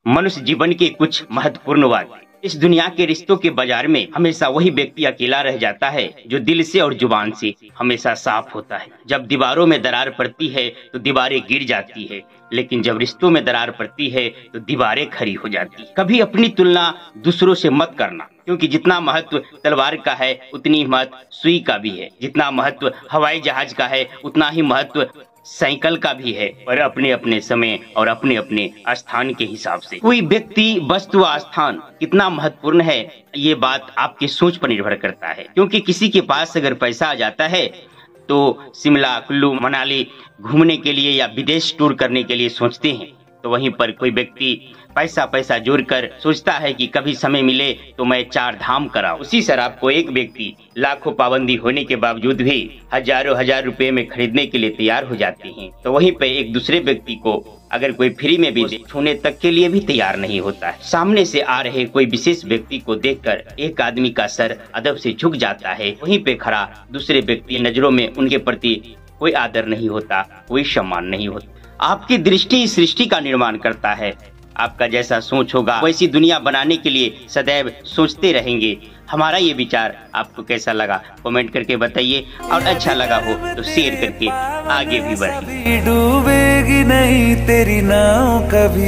मनुष्य जीवन के कुछ महत्वपूर्ण बातें। इस दुनिया के रिश्तों के बाजार में हमेशा वही व्यक्ति अकेला रह जाता है जो दिल से और जुबान से हमेशा साफ होता है। जब दीवारों में दरार पड़ती है तो दीवारें गिर जाती है, लेकिन जब रिश्तों में दरार पड़ती है तो दीवारें खड़ी हो जाती है। कभी अपनी तुलना दूसरों से मत करना, क्योंकि जितना महत्व तलवार का है उतनी ही महत्व सुई का भी है। जितना महत्व हवाई जहाज का है उतना ही महत्व साइकिल का भी है, पर अपने अपने समय और अपने अपने स्थान के हिसाब से। कोई व्यक्ति, वस्तु, स्थान कितना महत्वपूर्ण है ये बात आपकी सोच पर निर्भर करता है। क्योंकि किसी के पास अगर पैसा आ जाता है तो शिमला, कुल्लू, मनाली घूमने के लिए या विदेश टूर करने के लिए सोचते हैं, तो वहीं पर कोई व्यक्ति पैसा जोड़कर सोचता है कि कभी समय मिले तो मैं 4 धाम कराऊं। उसी शराब को एक व्यक्ति लाखों पाबंदी होने के बावजूद भी हजारों हजार रुपए में खरीदने के लिए तैयार हो जाते हैं, तो वहीं पे एक दूसरे व्यक्ति को अगर कोई फ्री में भी छूने तक के लिए भी तैयार नहीं होता है। सामने से आ रहे कोई विशेष व्यक्ति को देखकर एक आदमी का सर अदब से झुक जाता है, वहीं पे खड़ा दूसरे व्यक्ति नजरों में उनके प्रति कोई आदर नहीं होता, कोई सम्मान नहीं होता। आपकी दृष्टि इस सृष्टि का निर्माण करता है। आपका जैसा सोच होगा वैसी दुनिया बनाने के लिए सदैव सोचते रहेंगे। हमारा ये विचार आपको कैसा लगा कमेंट करके बताइए, और अच्छा लगा हो तो शेयर करके आगे भी बढ़िए। डूबेगी नहीं तेरी नाव कभी।